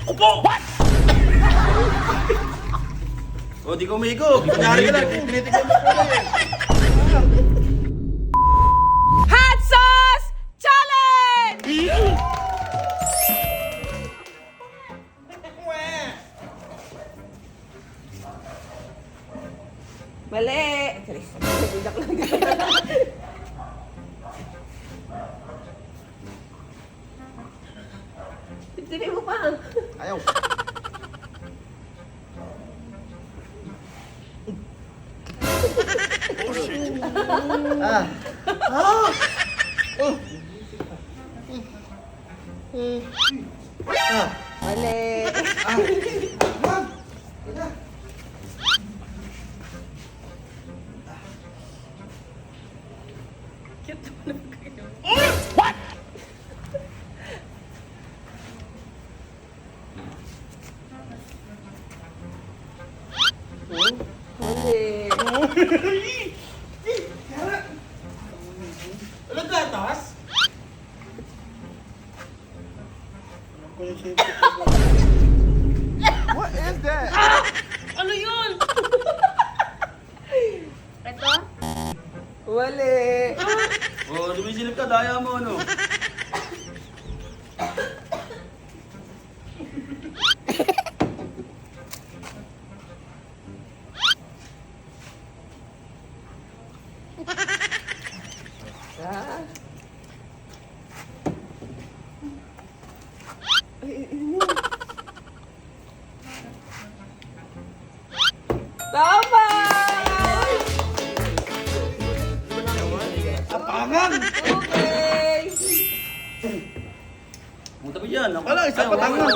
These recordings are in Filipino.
Upo! What? O, di ko umigo. Kunyari ka lang. Tinitigyan mo ko lang eh. Hot Sauce Challenge! Mali! Nagbidak lang. Pintinin mo pa. Ayaw. Mali. What? Mali. Walang gatas? What is that? Ano yun? Ito? Mali. O, dumisilip ka. Daya mo ano. Ah. Tama! Apangan! Okay! Punta ba dyan? Wala, isang patangan.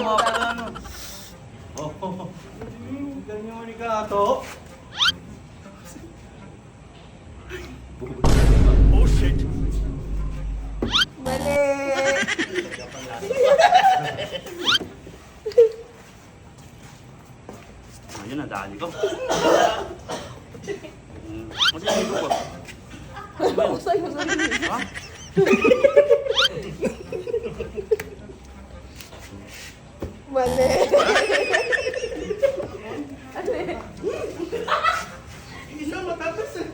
Oh. Ganyan ni Kato. Oh shit! Mali! Ayun na, dali ko. Masaya ko po. Usay mo sa Ha? Mali! Isa matapos eh.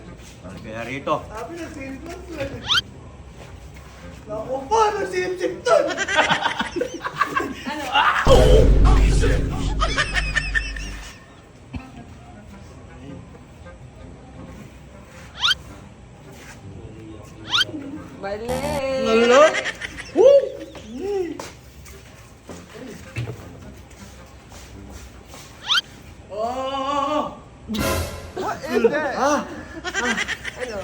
Kaya rito. Sabi na serious eh. Naku pa, nasip-sip dun. Mali! Nalo? Oh! What is that? Ano?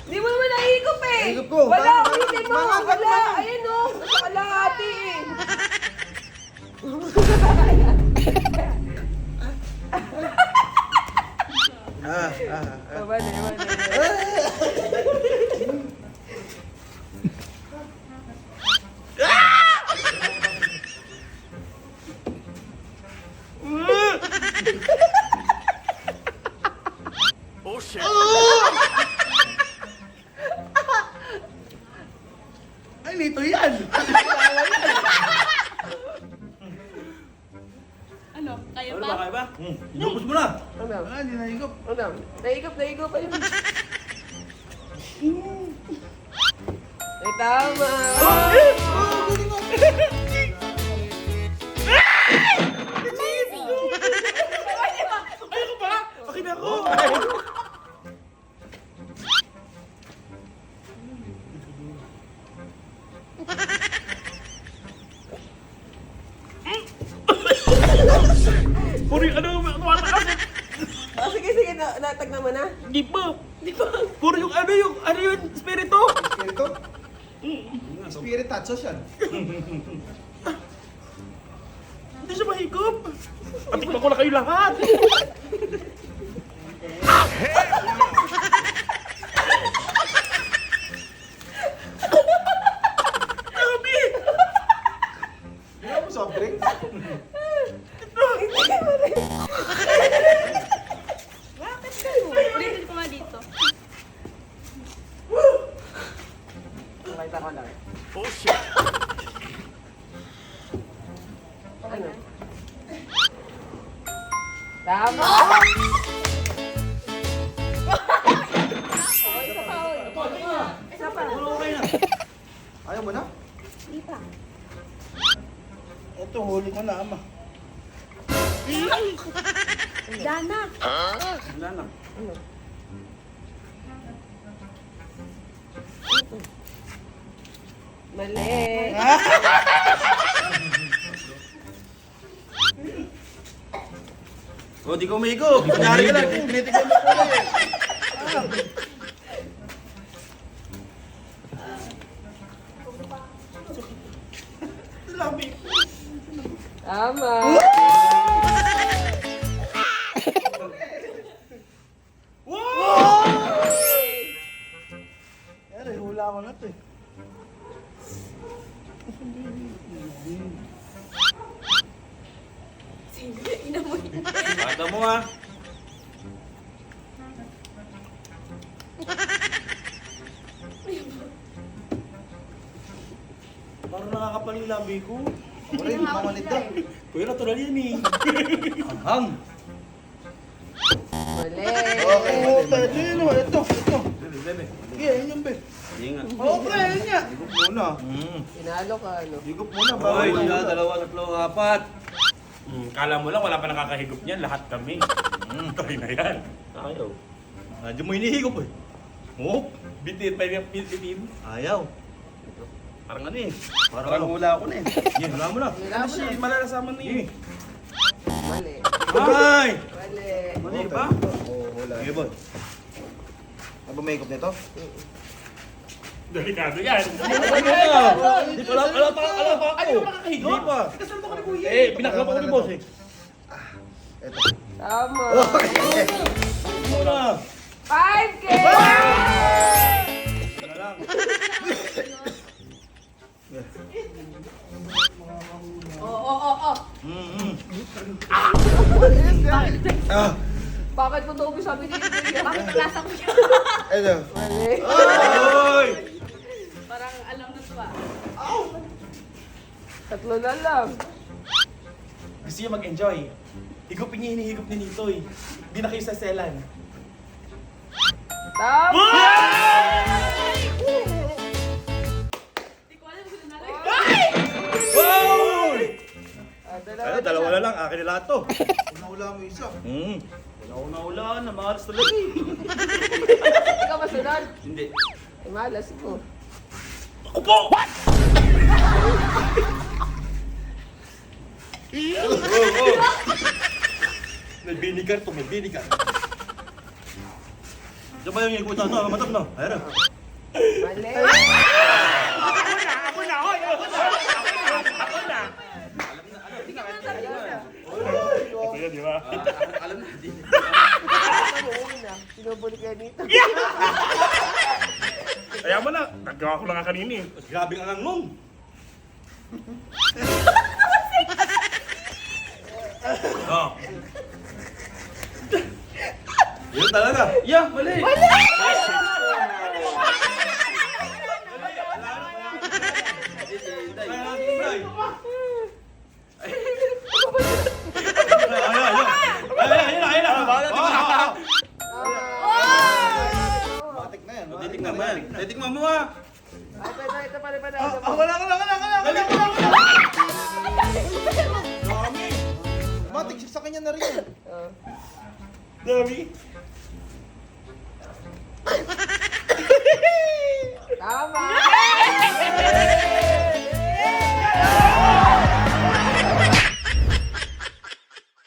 Hindi mo naman nahihigop eh! Nahihigop ko. Wala! Bakit? Ulitin mo! Bakit? Wala! Bakit? Ayan o! Nasa kalahati eh! Mali, mali. Oh shit! Ay, nito yan. Ano? Kaya Ano pa? ba, kaya ba? Inubos mo na! Ano? Wala, hindi nahigop. Ano? Nahigop, nahigop. Ayun. Ay, tama! Ayoko ba? Akin ako! Puri, ano, tumatakas? Oh, sige, sige. Natag naman na. Di pa! Di pa! Puro yung ano yun, spirito! Spirito? Spirit tatsos yan. Hindi siya mahigop! Patikman ko na kayo lahat! Grabe! Hindi mo soft drinks? Ulitin ko nga dito. Pakita ko lang. Oh, shit. Ano? Tama! Oh, isa pa, oy. Isa pa. Okay na. Ayaw mo na? Hindi pa. Ito, huli ko na, ama. Dana. Wala na. Ano? Mali. O, di ko umigo. Kunyari ka lang. Tinitignan mo ko eh. Labi. Tama. Ay, hula ko na to eh. Bata mo ah. Parang nakakapal yung labi ko. Ako rin, mga nito. Kuya, natural yan eh. Hang. Mali. Okay, ito yun o. Ito. Bebe, bebe. Sige, yun yung be. Ingat. Oo, pre, yun nga. Higop muna. Tinalo ka, ano? Higop muna. Hoy, Bawal. dalawa, tatlo, apat. Kala mo lang, wala pa nakakahigop niyan. Lahat kami. Tayo na yan. Ayaw. Nandiyan mo hinihigop eh. Oh, Bitin pa yung pitin. ayaw. Parang ano eh. Parang hula ako na eh. Yan, wala mo na. Wala Ano mo siya, na. malalasaman na yun. Mali. Ay! Mali. Mali ba? Oo, hula. Sige, boy. Ano ba may higop nito? Delikado yan. Hindi pa, ala pa ako. Ano ba nakakahigop? Hindi pa. Kasal ko ni Kuya. Eh, pinaklap ako ni boss eh. Ito. Tama. Muna. 5K! Na lang. Oo. Ah, Bakit mo daw sabi ni Kuya? Bakit klasa ko siya? ito. Mali. Oy! Parang alam na to ah. Tatlo na lang. Gusto niya mag-enjoy. Higupin niya hinihigop ni Nitoy. Hindi na kayo saselan. Tama! Hindi ko alam kung nanalo. Wow! Dalawa Dalawa na lang. Akin na lahat to. Unahula mo isa. Wala na, mahalas talaga eh. Ikaw ba sunod? Hindi. Ay, malas ko. Ako po! May vinegar to, may vinegar. Diyan ba yung ikutan na? Matap na. Ayun na. Mali. Ako na, hoy! Ako na! Ako na! Ito yan, di ba? Alam na, hindi. Ano una? Sinubuli ka dito. Kaya mo na, nagawa ko lang nga kanina eh. Grabe ang angang Oh. Yun talaga. Yeah, mali! Matik na yan. Titignan mo yan. Titignan mo ah! Ay, ito pa. Wala. Matik, sa kanya na rin yan. Dami! Tama!